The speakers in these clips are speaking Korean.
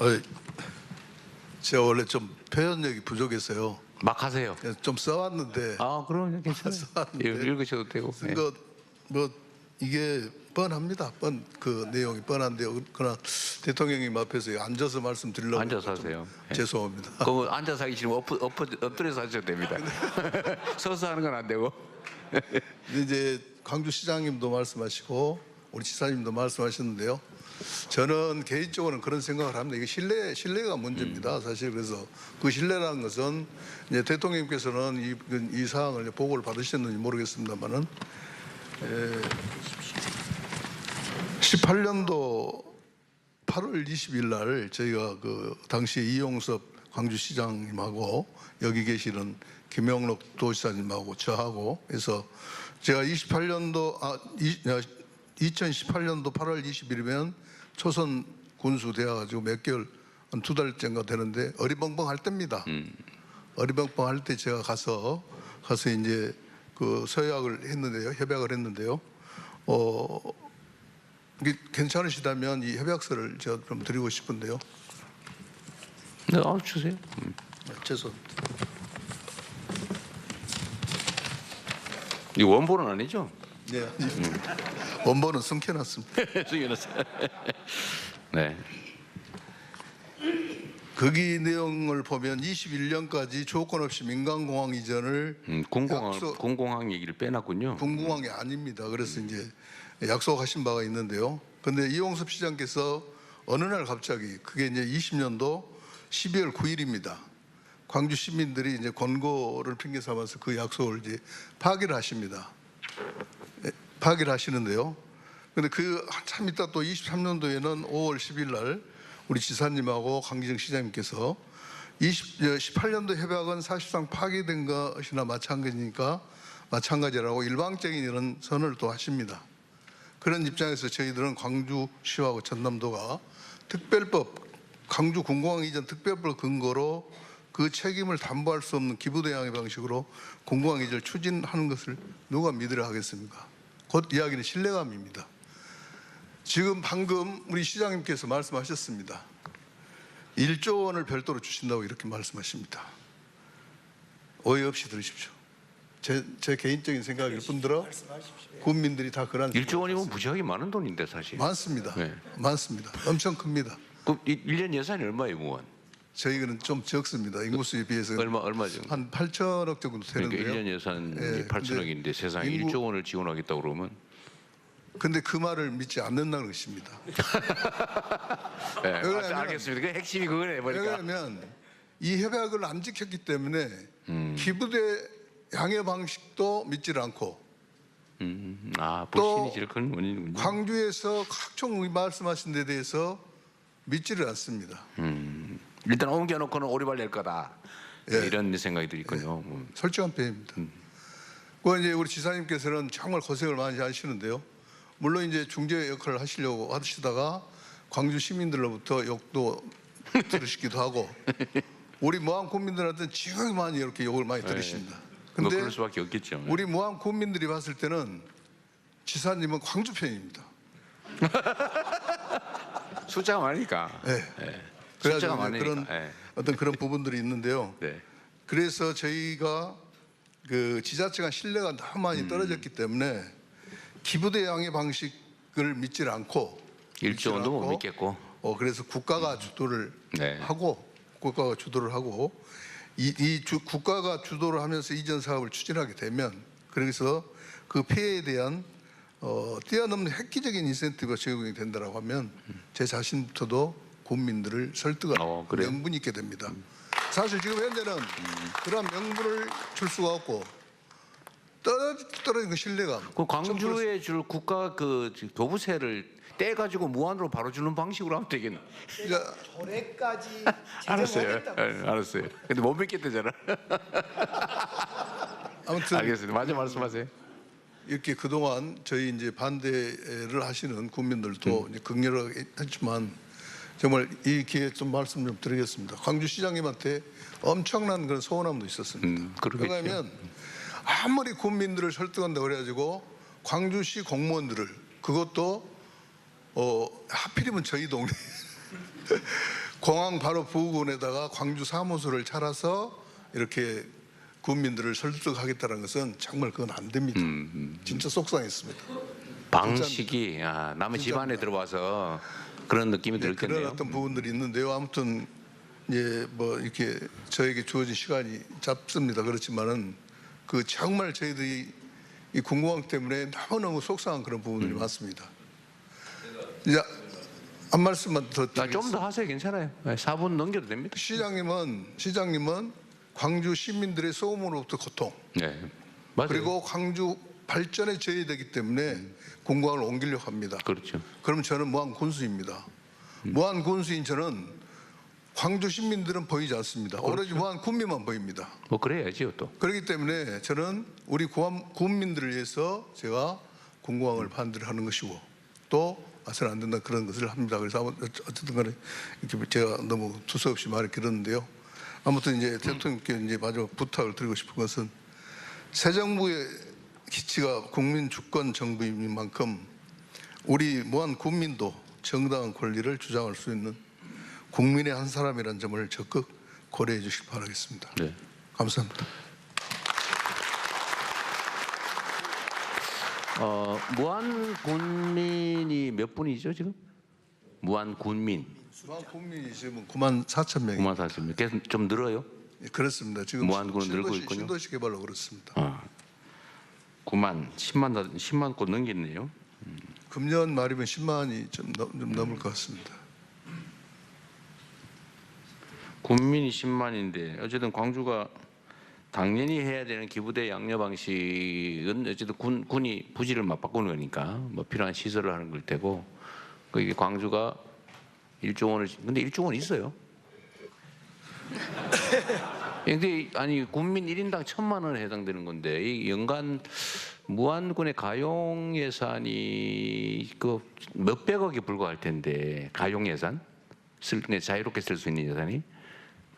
어, 제가 원래 좀 표현력이 부족해서요. 막 하세요. 좀 써왔는데 아, 그럼 괜찮아요. 써왔는데 읽으셔도 되고. 쓴 거 뭐 이게 뻔합니다. 그 내용이 뻔한데요. 그러나 대통령님 앞에서 앉아서 말씀드리려고 앉아서 좀 하세요. 예. 죄송합니다. 그거 앉아서 하기 싫으면 엎드려서 하셔도 됩니다. 서서 하는 건 안 되고. 근데 이제 광주시장님도 말씀하시고 우리 지사님도 말씀하셨는데요. 저는 개인적으로는 그런 생각을 합니다. 이게 신뢰가 문제입니다. 사실 그래서 그 신뢰라는 것은 이제 대통령님께서는 이 사항을 보고를 받으셨는지 모르겠습니다만은 18년도 8월 20일 날 저희가 그 당시 이용섭 광주시장님하고 여기 계시는 김영록 도지사님하고 저하고 해서 제가 2018년도 8월 20일이면 초선 군수 되어가지고 몇 개월 한 2달째인가 되는데 어리벙벙할 때입니다. 어리벙벙할 때 제가 가서 이제 그 서약을 했는데요, 협약을 했는데요. 이게 괜찮으시다면 이 협약서를 제가 좀 드리고 싶은데요. 네, 주세요. 죄송합니다. 이 원본은 아니죠? 네. 원본은 숨겨놨습니다. 숨겨놨어요. 네. 거기 내용을 보면 21년까지 조건 없이 민간공항 이전을 공공항 얘기를 빼놨군요. 군공항이 아닙니다. 그래서 이제 약속하신 바가 있는데요. 근데 이용섭 시장께서 어느 날 갑자기 그게 이제 20년도 12월 9일입니다. 광주 시민들이 이제 권고를 핑계 삼아서 그 약속을 이제 파기를 하십니다. 파기를 하시는데요. 근데 그 한참 있다 또 23년도에는 5월 10일 날 우리 지사님하고 강기정 시장님께서 18년도 협약은 사실상 파기된 것이나 마찬가지라고 일방적인 이런 선언을 또 하십니다. 그런 입장에서 저희들은 광주시하고 전남도가 특별법, 광주 군공항 이전 특별법 근거로 그 책임을 담보할 수 없는 기부대항의 방식으로 공공항 이전을 추진하는 것을 누가 믿으려 하겠습니까? 곧 이야기는 신뢰감입니다. 지금 방금 우리 시장님께서 말씀하셨습니다. 1조 원을 별도로 주신다고 이렇게 말씀하십니다. 오해 없이 들으십시오. 제 개인적인 생각일 뿐더러 국민들이 다 그런 1조 원이면 무지하게 많은 돈인데 사실. 많습니다. 네. 많습니다. 엄청 큽니다. 그럼 1년 예산이 얼마예요, 무원? 저희는 좀 적습니다. 인구수에 비해서 얼마 정도? 한 8천억 정도 되는데요. 그러니까 1년 예산이 네, 8천억인데 세상에 1조 원을 지원하겠다고 그러면 근데 그 말을 믿지 않는다는 것입니다. 네, 알겠습니다. 그 핵심이 그거네 보니까. 왜냐하면 이 협약을 안 지켰기 때문에 기부대 양해 방식도 믿질 않고 불신이 제일 큰 원인이군요. 광주에서 각종 말씀하신 데 대해서 믿지를 않습니다. 일단 옮겨놓고는 오리발 낼 거다. 예. 이런 생각이 들있군요. 솔직한 편입니다. 그 이제 우리 지사님께서는 정말 고생을 많이 하시는데요. 물론 이제 중재 역할을 하시려고 하시다가 광주 시민들로부터 욕도 들으시기도 하고 우리 모함 국민들한테는 지극히 많이 이렇게 욕을 많이 들으십니다. 근데 근데 그럴 수밖에 없겠죠. 우리 모함 국민들이 봤을 때는 지사님은 광주 편입니다. 숫자가 많으니까. 네. 숫자가 그래가지고 많으니까. 그런 어떤 그런 부분들이 있는데요. 네. 그래서 저희가 그 지자체가 신뢰가 너무 많이 떨어졌기 때문에 기부대 양의 방식을 믿질 않고 1조 원도 못 믿겠고. 그래서 국가가 주도를 네. 하고 국가가 주도를 하면서 이전 사업을 추진하게 되면 그래서 그 피해에 대한 뛰어넘는 획기적인 인센티브가 제공이 된다고 하면 제 자신부터도 국민들을 설득할 명분이 있게 됩니다. 사실 지금 현재는 그런 명분을 줄 수가 없고 떨어진 그 신뢰감. 그 광주에 줄 국가 그 교부세를 떼가지고 무한으로 바로 주는 방식으로 하면 되겠네. 올해까지 알았어요. 알았어요. 근데 못 믿겠다잖아. 아무튼 알겠습니다. 맞아 말씀하세요. 이렇게 그동안 저희 이제 반대를 하시는 국민들도 이제 극렬하게 했지만 정말 이 기회에 좀 말씀 좀 드리겠습니다. 광주시장님한테 엄청난 그런 서운함도 있었습니다. 그러겠죠. 왜냐하면 아무리 국민들을 설득한다고 그래가지고 광주시 공무원들을 그것도 하필이면 저희 동네 공항 바로 부근에다가 광주 사무소를 차려서 이렇게 국민들을 설득하겠다는 것은 정말 그건 안 됩니다. 진짜 속상했습니다. 방식이 남의 집 안에 들어와서 그런 느낌이 네, 들겠네요. 그런 어떤 부분들이 있는데요. 아무튼 이제 뭐 이렇게 저에게 주어진 시간이 짧습니다. 그렇지만은 그 정말 저희들이 이 군공항 때문에 너무너무 속상한 그런 부분들이 많습니다. 이제 한 말씀만 더 좀 드리겠습니다. 더 하세요. 괜찮아요. 4분 넘겨도 됩니다. 시장님은 광주 시민들의 소음으로부터 고통 네, 맞아요. 그리고 광주 발전에 저해되기 때문에 군공항을 옮기려고 합니다. 그렇죠. 그럼 저는 무한 군수입니다. 무한 군수인 저는 광주 시민들은 보이지 않습니다. 오로지 무한 군민만 보입니다. 뭐 그래야지요 또. 그렇기 때문에 저는 우리 국민들을 위해서 제가 군공항을 반대를 하는 것이고 또 와서는 안 된다 그런 것을 합니다. 그래서 어쨌든 간에 이렇게 제가 너무 두서없이 말을 길었는데요. 아무튼 이제 대통령께 이제 마지막 부탁을 드리고 싶은 것은 새 정부의 기치가 국민 주권 정부인 만큼 우리 무한 국민도 정당한 권리를 주장할 수 있는 국민의 한 사람이라는 점을 적극 고려해 주시기 바라겠습니다. 네. 감사합니다. 무한 군민이 몇 분이죠 지금? 무한 군민 무한 국민이 지금 9만 4천 명이 9만 4천 명. 계속 좀 늘어요? 그렇습니다. 지금 무한군은 늘고 있군요. 신도시 개발로 그렇습니다. 9만 10만 곳 넘겼네요. 금년 말이면 10만이 좀 넘을 것 같습니다. 군민이 10만인데 어쨌든 광주가 당연히 해야 되는 기부대 양려 방식은 어쨌든 군이 부지를 맞바꾸는 거니까 뭐 필요한 시설을 하는 걸 테고 이게 광주가 1조 원을 근데 1조 원 있어요. 근데 아니 군민 1인당 1,000만 원에 해당되는 건데 이 연간 무안군의 가용 예산이 그 몇백억이 불과할 텐데 가용 예산 자유롭게 쓸 수 있는 예산이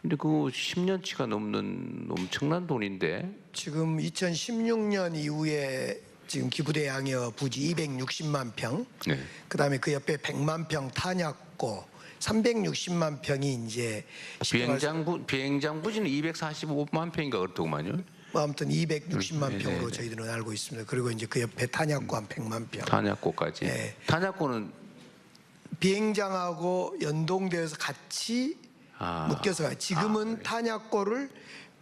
근데 그 10년치가 넘는 엄청난 돈인데 지금 2016년 이후에 지금 기부대 양여 부지 260만 평, 네. 그다음에 그 옆에 100만 평 탄약고 360만 평이 이제 비행장 부지는 245만 평인가 그렇더구만요. 뭐 아무튼 260만 네, 평으로 네. 저희들은 알고 있습니다. 그리고 이제 그 옆에 탄약고 한 100만 평. 탄약고까지. 네. 탄약고는 비행장하고 연동되어서 같이 묶여서 가요. 지금은 탄약고를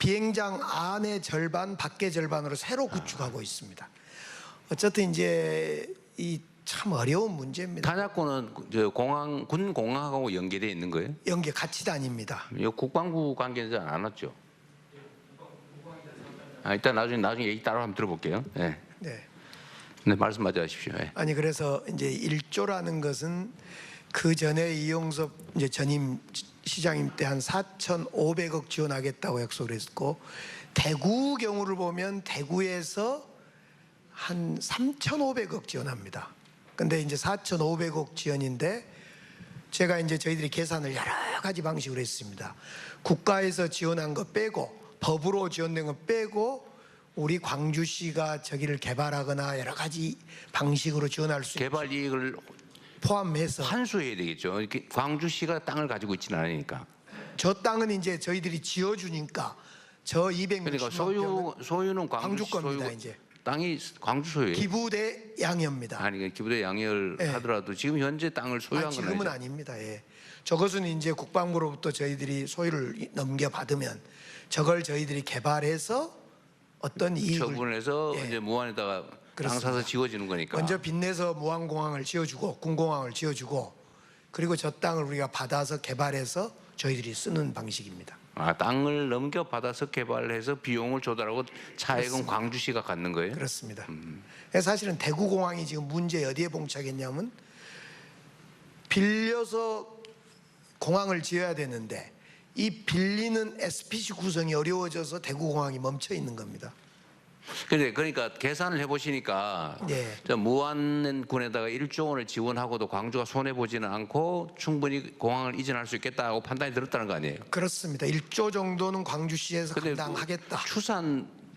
비행장 안의 절반, 밖의 절반으로 새로 구축하고 있습니다. 어쨌든 이제 이 참 어려운 문제입니다. 탄약고는 저 군 공항하고 연계되어 있는 거예요? 연계 같이 다닙니다. 이 국방부 관계자 안 왔죠? 일단 나중에 얘기 따로 한번 들어볼게요. 네, 네. 네 말씀 마저 하십시오. 네. 아니 그래서 이제 1조라는 것은 그 전에 이용섭 이제 전임 시장님 때 한 4,500억 지원하겠다고 약속을 했고 대구 경우를 보면 대구에서 한 3,500억 지원합니다. 근데 이제 4,500억 지원인데 제가 이제 저희들이 계산을 여러 가지 방식으로 했습니다. 국가에서 지원한 거 빼고 법으로 지원된 거 빼고 우리 광주시가 저기를 개발하거나 여러 가지 방식으로 지원할 수 있는 개발 이익을 포함해서 환수해야 되겠죠. 이렇게 광주시가 땅을 가지고 있지는 않으니까. 저 땅은 이제 저희들이 지어주니까 저 260만 그러니까 평은 소유는 광주 겁니다. 소유고 이제 땅이 광주 소유예요. 기부대 양여입니다. 아니 기부대 양해를 네. 하더라도 지금 현재 땅을 소유한 건 지금은 아니죠. 아닙니다. 예. 저것은 이제 국방부로부터 저희들이 소유를 넘겨받으면 저걸 저희들이 개발해서 어떤 이익을 처분을 해서 예. 이제 무안에다가 땅 그렇습니다. 사서 지어지는 거니까. 먼저 빚내서 무안공항을 지어주고 군공항을 지어주고 그리고 저 땅을 우리가 받아서 개발해서 저희들이 쓰는 방식입니다. 땅을 넘겨받아서 개발해서 비용을 조달하고 차액은 광주시가 갖는 거예요? 그렇습니다. 사실은 대구공항이 지금 문제 어디에 봉착했냐면 빌려서 공항을 지어야 되는데 이 빌리는 SPC 구성이 어려워져서 대구공항이 멈춰 있는 겁니다. 근데 그러니까 계산을 해보시니까 네. 저 무안군에다가 1조 원을 지원하고도 광주가 손해 보지는 않고 충분히 공항을 이전할 수 있겠다고 판단이 들었다는 거 아니에요? 그렇습니다. 1조 정도는 광주시에서 근데 감당하겠다.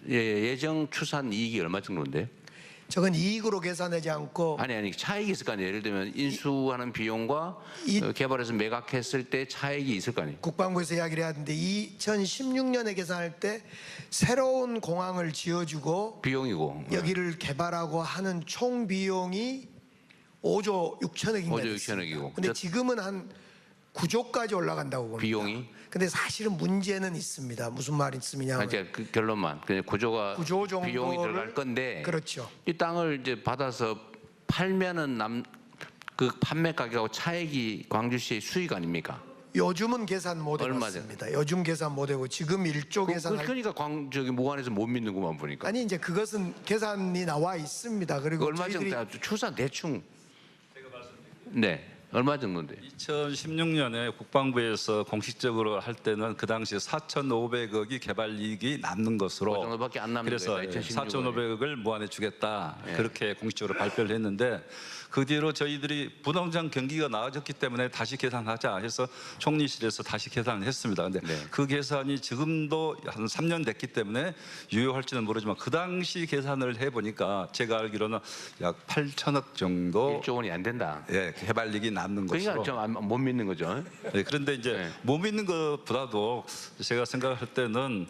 예정 추산 이익이 얼마 정도인데? 저건 이익으로 계산하지 않고 아니 차익이 있을 거 아니에요. 예를 들면 인수하는 비용과 개발해서 매각했을 때 차익이 있을 거 아니에요. 국방부에서 이야기를 해야 하는데 2016년에 계산할 때 새로운 공항을 지어주고 비용이고 여기를 개발하고 하는 총 비용이 5조 6천억인가 5조 됐습니다. 6천억이고. 근데 지금은 한 9조까지 올라간다고 봅니다. 비용이? 근데 사실은 문제는 있습니다. 무슨 말씀이냐면 그러니까 그 결론만 그냥 구조가 9조 정도를 비용이 들어갈 건데 그렇죠. 이 땅을 이제 받아서 팔면은 그 판매 가격하고 차익이 광주시의 수익 아닙니까? 요즘은 계산 못 얼마죠? 해봤습니다. 요즘 계산 못 하고 지금 1조 계산할 그러니까 저기 무안에서 못 믿는구만 보니까. 아니 이제 그것은 계산이 나와 있습니다. 그리고 얼마 정도 저희들이 추산 대충. 네, 얼마 정도인데? 2016년에 국방부에서 공식적으로 할 때는 그 당시에 4,500억이 개발 이익이 남는 것으로 그 정도밖에 안 남는 그래서 거예요, 2016 년에. 4,500억을 무한에 주겠다 예. 그렇게 공식적으로 발표를 했는데 그 뒤로 저희들이 부동산 경기가 나아졌기 때문에 다시 계산하자 해서 총리실에서 다시 계산을 했습니다. 근데 네. 그 계산이 지금도 한 3년 됐기 때문에 유효할지는 모르지만 그 당시 계산을 해보니까 제가 알기로는 약 8천억 정도 1조 원이 안 된다. 예, 개발이익이 남는 그러니까 것으로. 좀 못 믿는 거죠. 네, 그런데 이제 네. 못 믿는 것보다도 제가 생각할 때는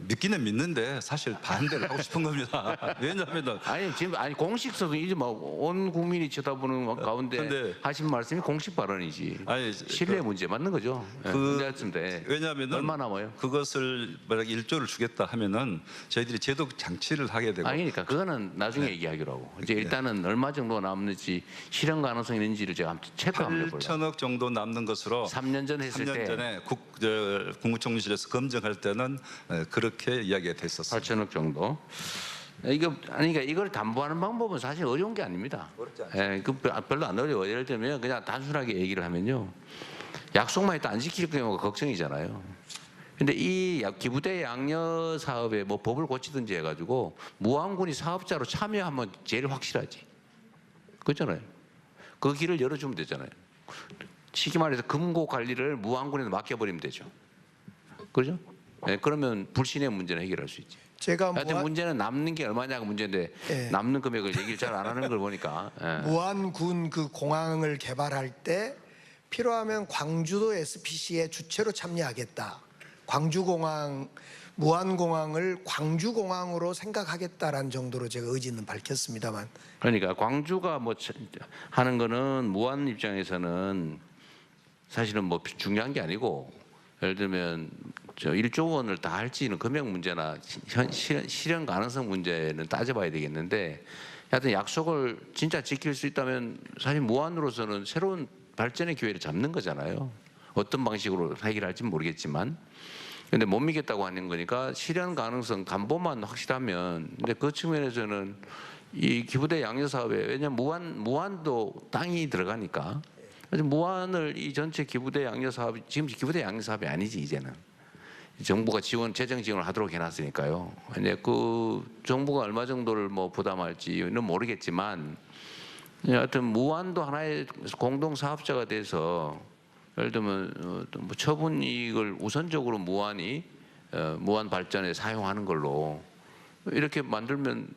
믿기는 믿는데 사실 반대를 하고 싶은 겁니다. 왜냐하면은 아니 지금 공식서도 이제 막 온 국민이 쳐다보는 가운데 근데- 하신 말씀이 공식 발언이지. 아니, 신뢰 문제 맞는 거죠. 예, 문제 같은데. 왜냐하면은 얼마 남아요? 그것을 만약 1조를 주겠다 하면은 저희들이 제도 장치를 하게 되고 아니 그러니까 그거는 나중에 얘기하기로 하고 이제 일단은 얼마 정도 남는지 실현 가능성이 있는지를 제가 한번 체크 한번 해볼게요. 8천억 정도 남는 것으로 3년 전에 했을 3년 때 전에 국무총리실에서 검증할 때는 그렇게 이야기가 됐었어요. 8천억 정도. 그러니까 이걸 담보하는 방법은 사실 어려운 게 아닙니다. 예, 그 별로 안 어려워요. 예를 들면 그냥 단순하게 얘기를 하면요, 약속만 해도 안 지킬 경우가 걱정이잖아요. 근데 이 기부대 양녀 사업에 뭐 법을 고치든지 해가지고 무안군이 사업자로 참여하면 제일 확실하지. 그렇잖아요. 그 길을 열어주면 되잖아요. 쉽게 말해서 금고 관리를 무안군에 맡겨버리면 되죠. 그렇죠? 예, 그러면 불신의 문제는 해결할 수 있지. 제가 하여튼 문제는 남는 게 얼마냐가 문제인데 예. 남는 금액을 얘기를 잘 안 하는 걸 보니까 예. 무안군 그 공항을 개발할 때 필요하면 광주도 SPC에 주체로 참여하겠다. 광주공항, 무안공항을 광주공항으로 생각하겠다라는 정도로 제가 의지는 밝혔습니다만 그러니까 광주가 뭐 하는 거는 무안 입장에서는 사실은 뭐 중요한 게 아니고, 예를 들면 저 1조 원을 다 할지는 금액 문제나 실현 가능성 문제는 따져봐야 되겠는데, 하여튼 약속을 진짜 지킬 수 있다면 사실 무안으로서는 새로운 발전의 기회를 잡는 거잖아요. 어떤 방식으로 해결할지는 모르겠지만. 근데 못 믿겠다고 하는 거니까 실현 가능성 담보만 확실하면, 근데 그 측면에서는 이 기부대 양녀 사업에, 왜냐면 무안도 땅이 들어가니까, 그래서 무안을 이 전체 기부대 양녀 사업이 지금 기부대 양녀 사업이 아니지 이제는. 정부가 재정 지원을 하도록 해놨으니까요. 이제 그 정부가 얼마 정도를 뭐 부담할지는 모르겠지만, 하여튼 무안도 하나의 공동 사업자가 돼서, 예를 들면 뭐 처분 이익을 우선적으로 무안 발전에 사용하는 걸로 이렇게 만들면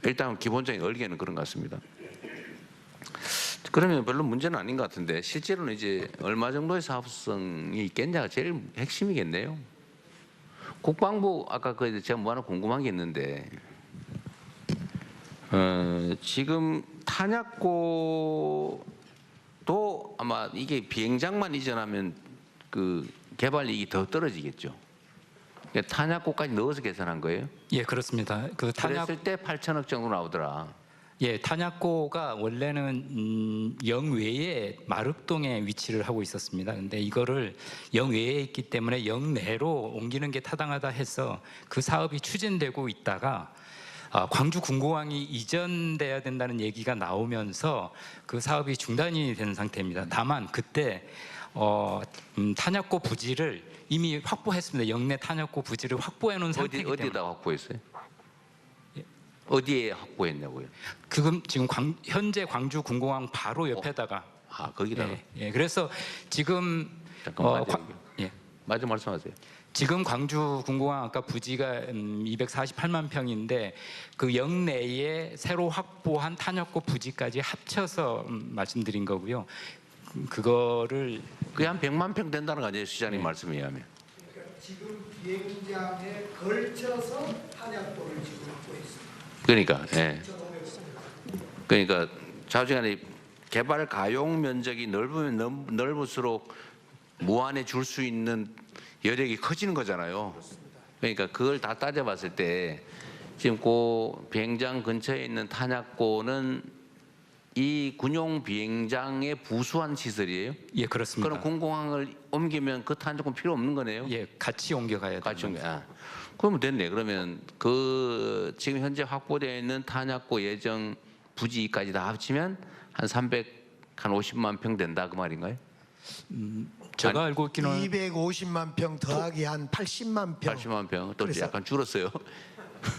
일단 기본적인 얼개는 그런 것 같습니다. 그러면 별로 문제는 아닌 것 같은데, 실제로는 이제 얼마 정도의 사업성이 있겠냐가 제일 핵심이겠네요. 국방부 아까 제가 뭐 하나 궁금한 게 있는데, 지금 탄약고도 아마 이게 비행장만 이전하면 그 개발 이익이 더 떨어지겠죠. 그러니까 탄약고까지 넣어서 계산한 거예요? 예, 그렇습니다. 그 탄약 그랬을 때 8천억 정도 나오더라. 예, 탄약고가 원래는 영외에 마륵동에 위치를 하고 있었습니다. 근데 이거를 영외에 있기 때문에 영내로 옮기는 게 타당하다 해서 그 사업이 추진되고 있다가 광주 군공항이 이전돼야 된다는 얘기가 나오면서 그 사업이 중단이 된 상태입니다. 다만 그때 탄약고 부지를 이미 확보했습니다. 영내 탄약고 부지를 확보해 놓은 상태이기 때문에. 어디에다 확보했어요? 어디에 확보했냐고요? 그금 지금 현재 광주 군공항 바로 옆에다가 거기다가. 예, 그래서 지금 잠깐만 예, 마저 말씀하세요. 지금 광주 군공항 아까 부지가 248만 평인데 그 영내에 새로 확보한 탄약고 부지까지 합쳐서 말씀드린 거고요. 그거를 그게 한 100만 평 된다는 거 아니에요, 시장님 말씀에 의하면. 지금 비행장에 걸쳐서 탄약고를 지금 갖고 있습니다. 그러니까, 예. 그러니까 좌우지간에 개발 가용 면적이 넓으면 넓을수록 무한에 줄 수 있는 여력이 커지는 거잖아요. 그러니까 그걸 다 따져봤을 때 지금 그 비행장 근처에 있는 탄약고는 이 군용 비행장에 부수한 시설이에요. 예, 그렇습니다. 그럼 군공항을 옮기면 그 탄약고 필요 없는 거네요. 예, 같이 옮겨가야 같이 됩니다. 옮겨. 아, 그러면 됐네. 그러면 그 지금 현재 확보되어 있는 탄약고 예정 부지까지 다 합치면 한 350만 평 된다 그 말인가요? 제가 알고 있기는 250만 평 더하기 한 80만 평. 80만 평. 또 그래서- 약간 줄었어요.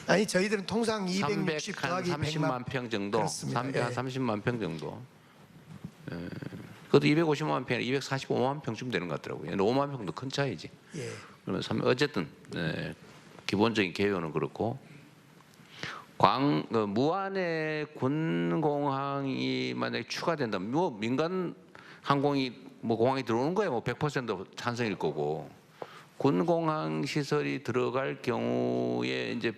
아니 저희들은 통상 260 더하기 330만 100만 평 정도. 그렇습니다. 330만 평 정도. 그것도 250만 평, 245만 평쯤 되는 것 같더라고요. 5만 평도 큰 차이지. 예. 그러면 어쨌든 기본적인 개요는 그렇고 무안의 군공항이 만약에 추가된다면 뭐 민간 항공이 뭐 공항에 들어오는 거야 뭐 100% 찬성일 거고 군공항 시설이 들어갈 경우에 이제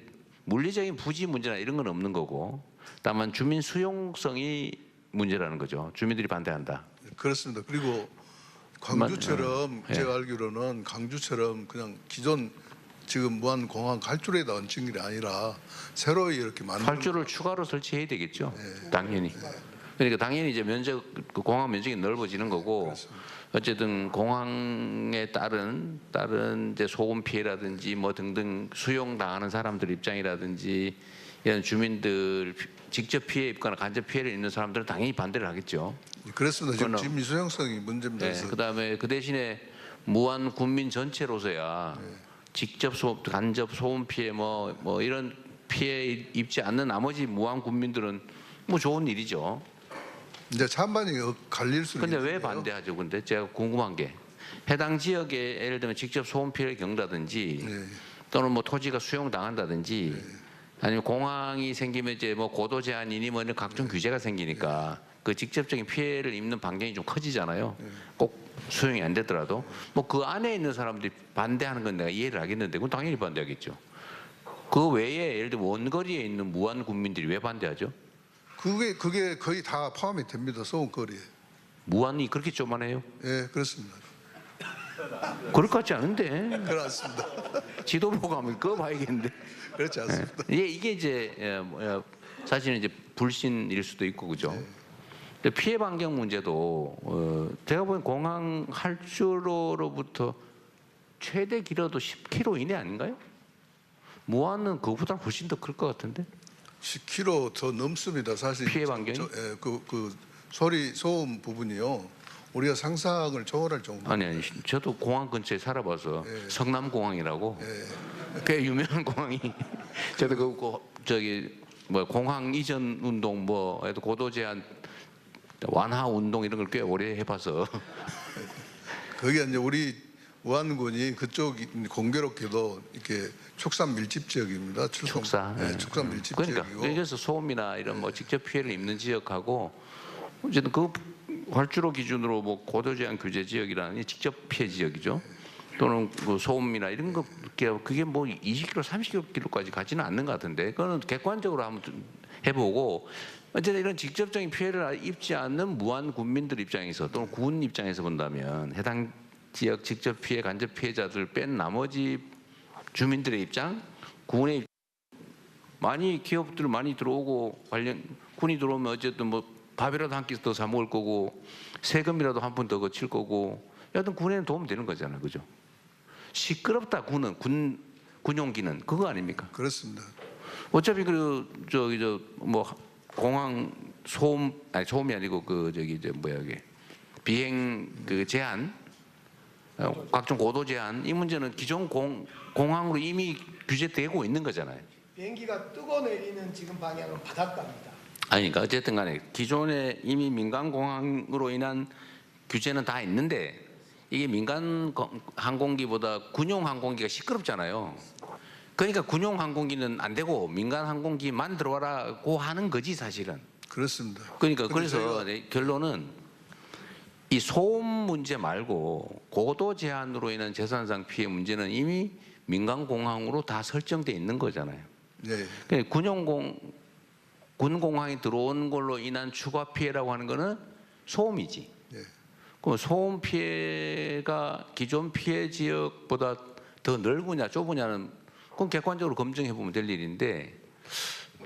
물리적인 부지 문제나 이런 건 없는 거고 다만 주민 수용성이 문제라는 거죠. 주민들이 반대한다. 그렇습니다. 그리고 광주처럼 예. 제가 알기로는 광주처럼 그냥 기존 지금 무안공항 갈줄에다 얹힌 게 아니라 새로 이렇게 만든 활주를 추가로 설치해야 되겠죠. 당연히. 그러니까 당연히 이제 그 공항 면적이 넓어지는 거고 어쨌든 공항에 따른 이제 소음 피해라든지 뭐 등등 수용 당하는 사람들 입장이라든지 이런 주민들 직접 피해 입거나 간접 피해를 입는 사람들은 당연히 반대를 하겠죠. 그렇습니다. 지금 그거는- 지금 미수용성이 문제입니다. 네, 그래서 그다음에 그 대신에 무한 국민 전체로서야 직접 간접 소음 피해 뭐 이런 피해 입지 않는 나머지 무한 국민들은 뭐 좋은 일이죠. 이제 찬반이 갈릴 수는 근데 왜 있는데요. 반대하죠? 근데 제가 궁금한 게 해당 지역에 예를 들면 직접 소음 피해를 겪는다든지 네. 또는 뭐 토지가 수용 당한다든지 아니면 공항이 생기면 이제 뭐 고도 제한이니 뭐 이런 각종 규제가 생기니까 그 직접적인 피해를 입는 반경이 좀 커지잖아요. 꼭 수용이 안 되더라도 뭐 그 안에 있는 사람들이 반대하는 건 내가 이해를 하겠는데 그건 당연히 반대하겠죠. 그 외에 예를 들면 원거리에 있는 무한 국민들이 왜 반대하죠? 그게 거의 다 포함이 됩니다. 소음거리에. 무한이 그렇게 조만해요? 예, 그렇습니다. 그럴 것 같지 않은데 그렇습니다. 지도 보고 하면 그거 봐야겠는데. 그렇지 않습니다. 이게 이제 사실은 이제 불신일 수도 있고 그죠. 근데 피해 반경 문제도 제가 보기엔 공항 활주로로부터 최대 길어도 10km 이내 아닌가요? 무안은 그보다 훨씬 더 클 것 같은데. 10km 더 넘습니다. 사실 피해 반경이? 그 소음 부분이요. 우리가 상상을 초월할 정도. 아니 저도 공항 근처에 살아봐서 예. 성남공항이라고 예. 꽤 유명한 공항이 저도 저기 뭐 공항 이전 운동 뭐 고도 제한 완화 운동 이런 걸 꽤 오래 해봐서 거기 이제 우리 무안군이 그쪽 공교롭게도 이렇게 축산 밀집 지역입니다. 축사. 네, 축산 밀집 그러니까 지역이고. 그래서 소음이나 이런 뭐 직접 피해를 입는 지역하고 어쨌든 그 활주로 기준으로 뭐 고도 제한 규제 지역이라는 직접 피해 지역이죠. 또는 그 소음이나 이런 거 그게 뭐 20km, 30km까지 가지는 않는 것 같은데 그거는 객관적으로 한번 좀 해보고 어쨌든 이런 직접적인 피해를 입지 않는 무한 국민들 입장에서 또는 군 입장에서 본다면 해당 지역 직접 피해, 간접 피해자들 뺀 나머지 주민들의 입장, 군의 많이 기업들 많이 들어오고 관련 군이 들어오면 어쨌든 뭐 밥이라도 한 끼 더 사 먹을 거고 세금이라도 한 푼 더 거칠 거고 여하튼 군에는 도움 되는 거잖아요, 그죠? 시끄럽다 군은 군용기는 그거 아닙니까? 그렇습니다. 어차피 뭐 공항 소음이 아니고 비행 그 제한 각종 고도 제한 이 문제는 기존 공항으로 이미 규제되고 있는 거잖아요. 비행기가 뜨고 내리는 지금 방향은 바닷가입니다. 아니 그러니까 어쨌든 간에 기존에 이미 민간 공항으로 인한 규제는 다 있는데 이게 민간 항공기보다 군용 항공기가 시끄럽잖아요. 그러니까 군용 항공기는 안 되고 민간 항공기만 들어와라고 하는 거지 사실은. 그렇습니다. 그러니까 근데 그래서 저희가 내 결론은 이 소음 문제 말고 고도 제한으로 인한 재산상 피해 문제는 이미 민간 공항으로 다 설정돼 있는 거잖아요. 네, 그러니까 군 공항이 들어온 걸로 인한 추가 피해라고 하는 거는 소음이지. 네. 그럼 소음 피해가 기존 피해 지역보다 더 넓으냐 좁으냐는 그건 객관적으로 검증해 보면 될 일인데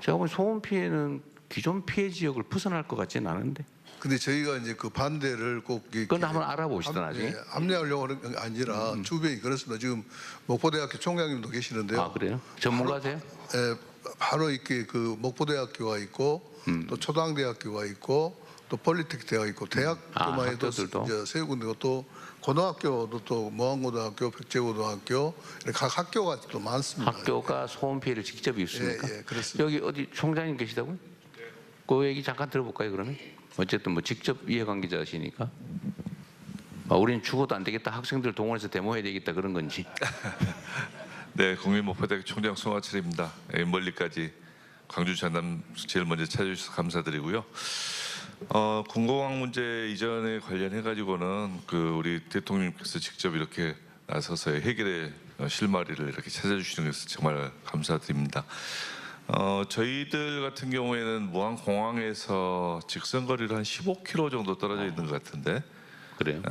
제가 보면 소음 피해는 기존 피해 지역을 벗어날 것 같지는 않은데. 근데 저희가 이제 그 반대를 꼭 그건 한번 알아보시다 나중에. 합리하려고 하는 게 아니라 주변이 그렇습니다. 지금 목포대학교 총장님도 계시는데요. 아 그래요? 전문가세요? 예, 바로 이렇게 그 목포대학교가 있고 또 초당대학교가 있고 또 폴리테크 대학이 있고 대학교만 해도 학교들도? 이제 세 군데고 또 고등학교도 또 모항고등학교, 백제고등학교 이렇게 각 학교가 또 많습니다. 학교가 소음 피해를 직접 입습니까? 예, 그렇습니다. 여기 어디 총장님 계시다고요? 그 얘기 잠깐 들어볼까요 그러면? 어쨌든 뭐 직접 이해관계자시니까. 아, 우리는 죽어도 안 되겠다. 학생들 동원해서 데모해야 되겠다 그런 건지. 네, 국민목포대학교 총장 송하철입니다. 멀리까지 광주 전남 제일 먼저 찾아주셔서 감사드리고요. 군공항 문제 이전에 관련해 가지고는 그 우리 대통령께서 직접 이렇게 나서서 해결의 실마리를 이렇게 찾아주시는 것을 정말 감사드립니다. 저희들 같은 경우에는 무안공항에서 직선거리를 한 15km 정도 떨어져 있는 것 같은데. 그래요?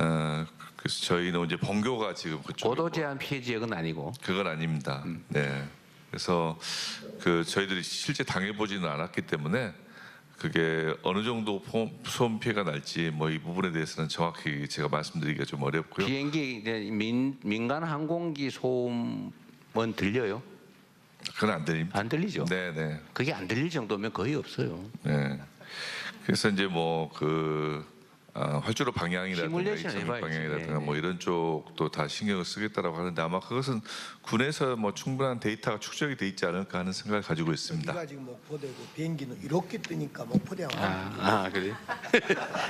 그래서 저희는 이제 본교가 지금 그쪽 고도 제한 피해 지역은 아니고. 그건 아닙니다. 네. 그래서 그 저희들이 실제 당해보지는 않았기 때문에 그게 어느 정도 소음 피해가 날지 뭐 이 부분에 대해서는 정확히 제가 말씀드리기가 좀 어렵고요. 비행기 이제 민간 항공기 소음은 들려요? 그건 안 들립니다. 안 들리죠? 네네. 그게 안 들릴 정도면 거의 없어요. 네. 그래서 이제 뭐 그 활주로 방향이라든가 시뮬레이션 이착륙 해봐야지. 방향이라든가 네, 뭐 이런 쪽도 다 신경을 쓰겠다라고 하는데 아마 그것은 군에서 뭐 충분한 데이터가 축적이 돼 있지 않을까 하는 생각을 가지고 있습니다. 우리가 지금 목포대고 비행기는 이렇게 뜨니까 목포대가 그래?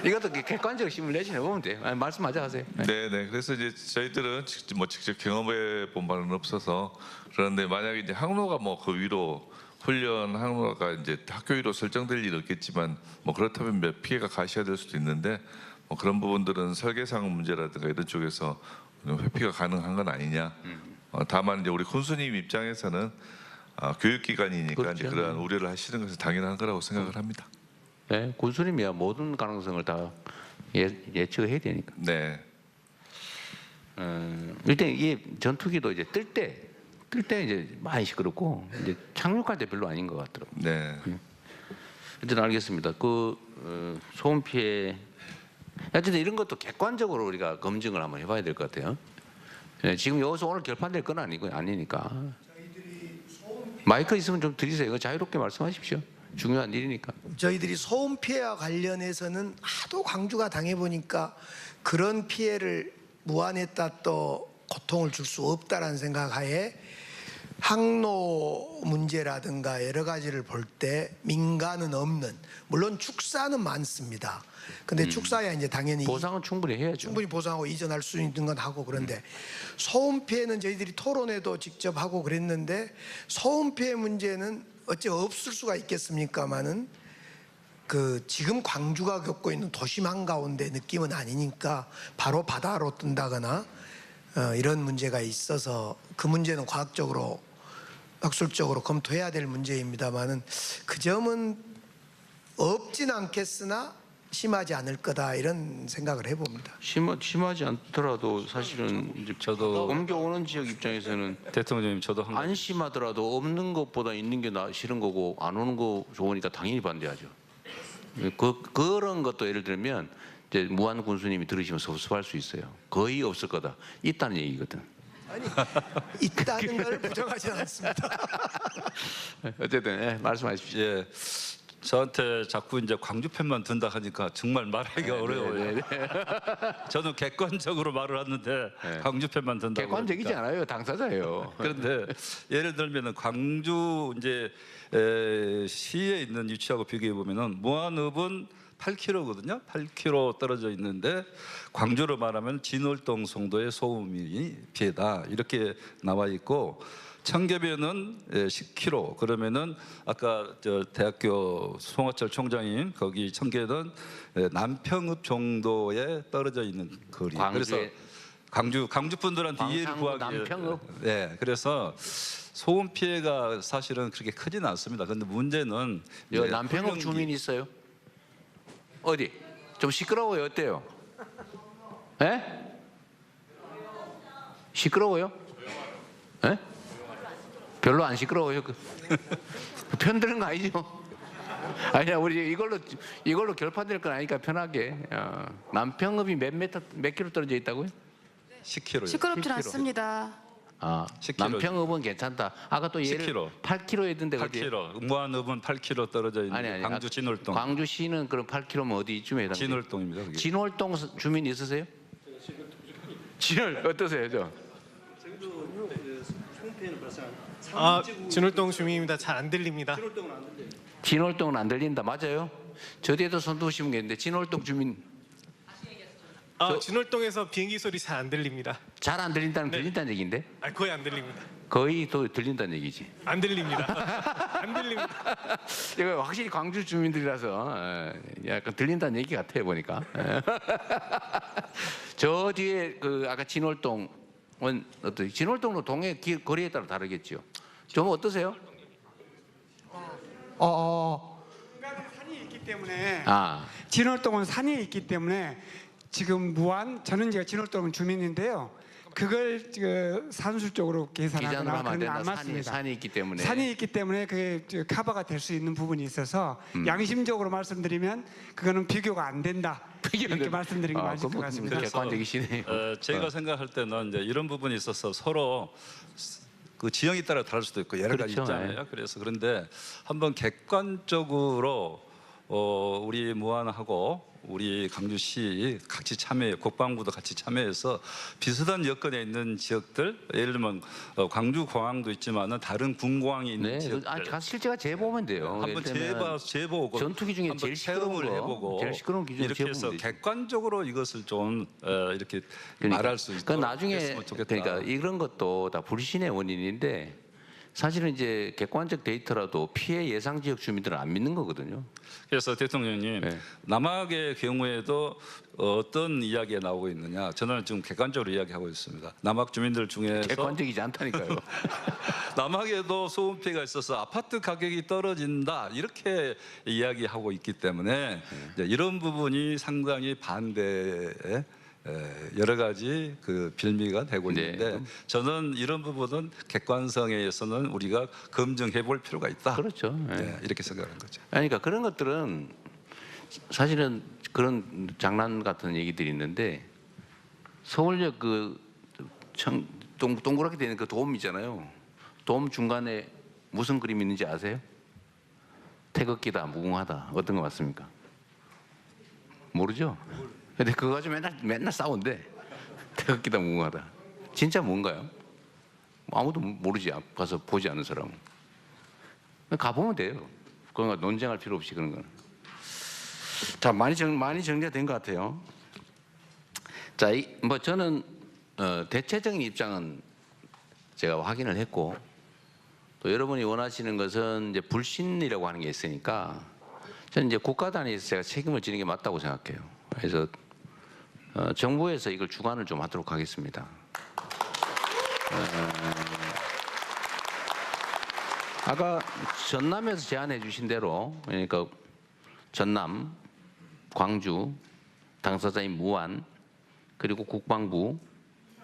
이것도 객관적으로 시뮬레이션 해보면 돼. 아니, 말씀하자 하세요. 네. 네네. 그래서 이제 저희들은 직접 경험해 본 바는 없어서 그런데 만약에 이제 항로가 뭐 그 위로 훈련 항로가 이제 학교 위로 설정될 일은 없겠지만 뭐 그렇다면 몇 피해가 가시화될 수도 있는데 뭐 그런 부분들은 설계상 문제라든가 이런 쪽에서 회피가 가능한 건 아니냐. 다만 이제 우리 군수님 입장에서는 교육기관이니까 그렇죠. 이제 그러한 우려를 하시는 것은 당연한 거라고 생각을 합니다. 네, 군수님이야 모든 가능성을 다 예측해야 되니까. 네. 일단 이게 전투기도 이제 뜰 때 이제 많이 시끄럽고 이제 착륙할 때 별로 아닌 것 같더라고요. 네. 어쨌든 알겠습니다. 그 소음 피해 어쨌든 이런 것도 객관적으로 우리가 검증을 한번 해봐야 될 것 같아요. 네, 지금 여기서 오늘 결판될 건 아니니까. 마이크 있으면 좀 드리세요. 이거 자유롭게 말씀하십시오. 중요한 일이니까. 저희들이 소음 피해와 관련해서는 하도 광주가 당해보니까 그런 피해를 무한했다 또 고통을 줄 수 없다라는 생각하에 항로 문제라든가 여러 가지를 볼 때 민간은 없는, 물론 축사는 많습니다. 근데 축사야 이제 당연히 보상은 충분히 해야죠. 충분히 보상하고 이전할 수 있는 건 하고 그런데 소음 피해는 저희들이 토론회도 직접 하고 그랬는데 소음 피해 문제는 어째 없을 수가 있겠습니까마는 그 지금 광주가 겪고 있는 도심 한가운데 느낌은 아니니까 바로 바다로 뜬다거나 이런 문제가 있어서 그 문제는 과학적으로 학술적으로 검토해야 될 문제입니다만은 그 점은 없진 않겠으나 심하지 않을 거다 이런 생각을 해봅니다. 심하지 않더라도 사실은 이제 저도 옮겨오는 지역 입장에서는 대통령님 저도 한 안 심하더라도 없는 것보다 있는 게 싫은 거고 안 오는 거 좋으니까 당연히 반대하죠. 그런 것도 예를 들면 이제 무한 군수님이 들으시면 섭섭할 수 있어요. 거의 없을 거다. 있다는 얘기거든. 아니 있다는 걸 부정하지 않습니다. 어쨌든 말씀하십시오. 예. 저한테 자꾸 이제 광주 편만 든다 하니까 정말 말하기가 어려워요. 저는 객관적으로 말을 하는데 광주 편만 든다. 객관적이지 않아요. 당사자예요. 그런데 예를 들면은 광주 이제 시에 있는 위치하고 비교해 보면은 무안읍은 8km거든요. 8km 떨어져 있는데 광주로 말하면 진월동 송도의 소음이 피해다 이렇게 나와 있고 청계변은 10km 그러면은 아까 저 대학교 송화철 총장님 거기 청계는 남평읍 정도에 떨어져 있는 거리. 그래서 광주 분들한테 이해를 광산구 구하기 남평읍? 네, 그래서 소음 피해가 사실은 그렇게 크지는 않습니다. 그런데 문제는 여기 이제 남평읍 훈련기- 주민 있어요? 어디? 좀 시끄러워요. 어때요? 예? 시끄러워요? 예? 별로 안 시끄러워요. 편드는 거 아니죠? 아니야, 우리 이걸로 결판될 건 아니까 편하게. 남평읍이 몇 킬로 떨어져 있다고요? 10km. 시끄럽진 10km. 않습니다. 10km. 남평읍은 괜찮다. 아까 또 예를 10km. 8km 했던데 어디? 8km. 무안읍은 8km 떨어져 있는 아니. 광주 진월동. 광주시는 그럼 8km면 어디쯤에 해당돼요? 진월동입니다. 그게. 진월동 주민 있으세요? 진월 어떠세요, 저? 진월동 주민입니다. 잘 안 들립니다. 진월동은 안 들린다. 맞아요? 저 뒤에도 손 드시면 되는데 진월동 주민 진월동에서 비행기 소리 잘 안 들립니다. 잘 안 들린다는 들린다는 얘기인데 거의 안 들립니다. 거의 또 들린다는 얘기지. 안 들립니다. 안 들립니다. 이거 확실히 광주 주민들이라서 약간 들린다는 얘기 같아요 보니까. 저 뒤에 그 아까 진월동은 어떤 진월동은 동해 거리에 따라 다르겠죠. 좀 어떠세요? 중간에 산이 있기 때문에 아 진월동은 산이 있기 때문에 지금 무안 저는 제가 진월동 주민인데요. 그걸 산술적으로 기जान으로 계산하거나 하면 안 그런 건 안 된다. 맞습니다. 산이 있기 때문에. 산이 있기 때문에 그게 커버가 될 수 있는 부분이 있어서 양심적으로 말씀드리면 그거는 비교가 안 된다. 이렇게 말씀드린 게 맞을 것 같습니다. 객관적이시네요. 제가 생각할 때는 이제 이런 부분이 있어서 서로 그 지형에 따라 다를 수도 있고 여러 가지 그렇죠. 있잖아요. 그래서 그런데 한번 객관적으로 우리 무안하고 우리 광주시 같이 참여, 국방부도 같이 참여해서 비슷한 여건에 있는 지역들, 예를 들면 광주 공항도 있지만은 다른 군공항이 있는 네, 지역들 가서 실제가 재보면 돼요. 한번 재보고 전투기 중에 한번 제일 시끄러운 체험을 거, 해보고 제일 시끄러운 기준을 이렇게 재보면 해서 되죠. 객관적으로 이것을 좀 이렇게 말할 수 있도록 그러니까 나중에 했으면 좋겠다. 그러니까 이런 것도 다 불신의 원인인데 사실은 이제 객관적 데이터라도 피해 예상 지역 주민들은 안 믿는 거거든요. 그래서 대통령님 네. 남학의 경우에도 어떤 이야기가 나오고 있느냐? 저는 지금 객관적으로 이야기하고 있습니다. 남학 주민들 중에서 객관적이지 않다니까요. 남학에도 소음 피해가 있어서 아파트 가격이 떨어진다 이렇게 이야기하고 있기 때문에 이제 이런 부분이 상당히 반대에 여러 가지 그 빌미가 되고 네. 있는데 저는 이런 부분은 객관성에 의해서는 우리가 검증해 볼 필요가 있다. 그렇죠. 네, 이렇게 생각하는 거죠. 그러니까 그런 것들은 사실은 그런 장난 같은 얘기들이 있는데 서울역 그 동그랗게 되는 그 돔 있잖아요. 돔 중간에 무슨 그림이 있는지 아세요? 태극기다, 무궁화다. 어떤 거 맞습니까? 모르죠? 근데 그거 가지고 맨날 싸운대. 태극기다, 무궁화다. 진짜 뭔가요? 아무도 모르지. 가서 보지 않은 사람은. 가보면 돼요. 그건 논쟁할 필요 없이 그런 거는. 자, 많이 정리가 된 것 같아요. 자, 뭐 저는 대체적인 입장은 제가 확인을 했고 또 여러분이 원하시는 것은 이제 불신이라고 하는 게 있으니까 저는 이제 국가 단위에서 제가 책임을 지는 게 맞다고 생각해요. 그래서 정부에서 이걸 주관을 좀 하도록 하겠습니다. 아까 전남에서 제안해 주신 대로 그러니까 전남, 광주, 당사자인 무안 그리고 국방부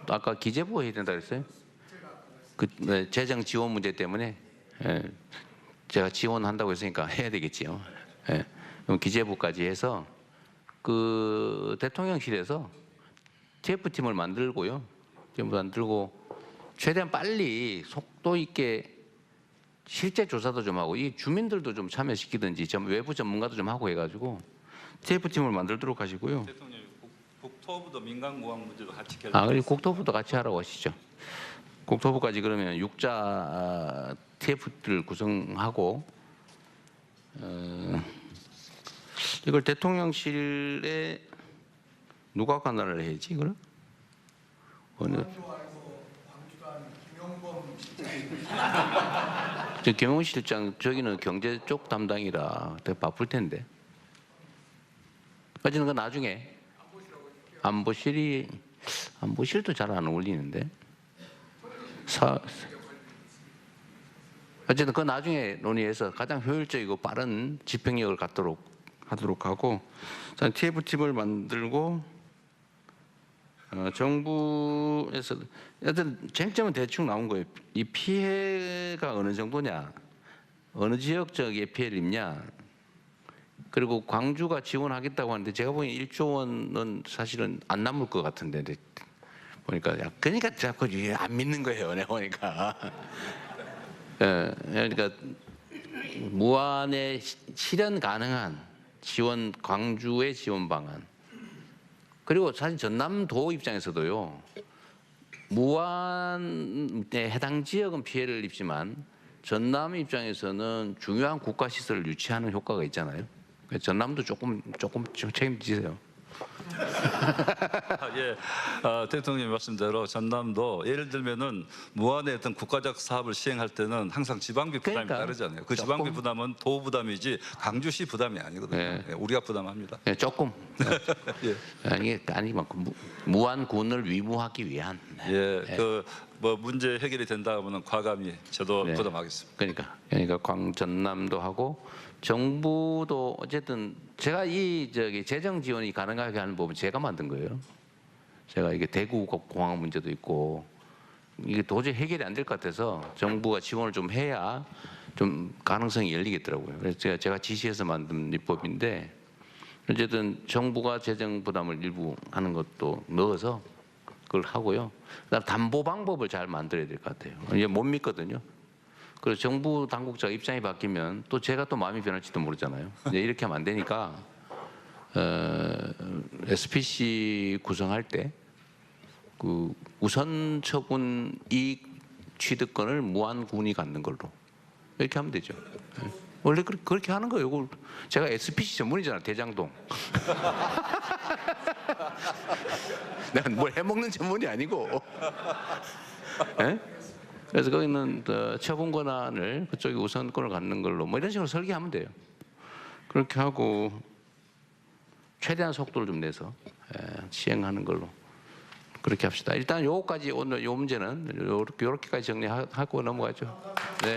또 아까 기재부가 해야 된다 그랬어요? 재정 지원 문제 때문에 제가 지원한다고 했으니까 해야 되겠지요. 그럼 기재부까지 해서 그 대통령실에서 TF팀을 만들고요. 만들고 최대한 빨리 속도 있게 실제 조사도 좀 하고 이 주민들도 좀 참여시키든지 외부 전문가도 좀 하고 해가지고 TF팀을 만들도록 하시고요. 대통령 국토부도 민간공항 문제도 같이 그리고 국토부도 같이 하라고 하시죠. 국토부까지 그러면 육자 TF를 구성하고 이걸 대통령실에 누가 관할을 해야지 이거는? 어느? 김용범 실장 저기는 경제 쪽 담당이라 되게 바쁠 텐데. 어쨌든 그 나중에 안보실도 잘 안 어울리는데. 어쨌든 그 나중에 논의해서 가장 효율적이고 빠른 집행력을 갖도록 하도록 하고, TF팀을 만들고 정부에서 여튼 쟁점은 대충 나온 거예요. 이 피해가 어느 정도냐, 어느 지역 지역에 피해를 입냐, 그리고 광주가 지원하겠다고 하는데 제가 보기엔 1조 원은 사실은 안 남을 것 같은데 보니까 그러니까 자꾸 안 믿는 거예요. 내가 보니까. 그러니까 무한의 실현 가능한 지원, 광주의 지원 방안. 그리고 사실 전남도 입장에서도요, 무안에 해당 지역은 피해를 입지만 전남 입장에서는 중요한 국가 시설을 유치하는 효과가 있잖아요. 전남도 조금 책임지세요. 예, 대통령님 말씀대로 전남도 예를 들면은 무안의 어떤 국가적 사업을 시행할 때는 항상 지방비 부담이 그러니까, 따르잖아요. 그 지방비 조금. 부담은 도 부담이지 강주시 부담이 아니거든요. 예. 예, 우리가 부담합니다. 네, 조금. 예. 아니만큼 무안군을 위무하기 위한. 예, 그 뭐 문제 해결이 된다 하면은 과감히 저도 네. 부담하겠습니다. 그러니까 전남도 하고 정부도 어쨌든 제가 재정 지원이 가능하게 하는 부분 제가 만든 거예요. 제가 이게 대구 공항 문제도 있고 이게 도저히 해결이 안 될 것 같아서 정부가 지원을 좀 해야 좀 가능성이 열리겠더라고요. 그래서 제가 지시해서 만든 입법인데 어쨌든 정부가 재정 부담을 일부 하는 것도 넣어서 그걸 하고요. 그다음 담보 방법을 잘 만들어야 될 것 같아요. 이제 못 믿거든요. 그래서 정부 당국자 입장이 바뀌면 또 제가 또 마음이 변할지도 모르잖아요. 이제 이렇게 하면 안 되니까 SPC 구성할 때 그 우선 처분 이익 취득권을 무안군이 갖는 걸로 이렇게 하면 되죠. 원래 그렇게 하는 거예요. 이걸 제가 SPC 전문이잖아, 대장동. 내가 뭘 해먹는 전문이 아니고. 예? 그래서 거기는 처분 권한을 그쪽이 우선권을 갖는 걸로 뭐 이런 식으로 설계하면 돼요. 그렇게 하고 최대한 속도를 좀 내서 시행하는 걸로 그렇게 합시다. 일단 요거까지 오늘 요 문제는 요렇게까지 정리하고 넘어가죠. 네.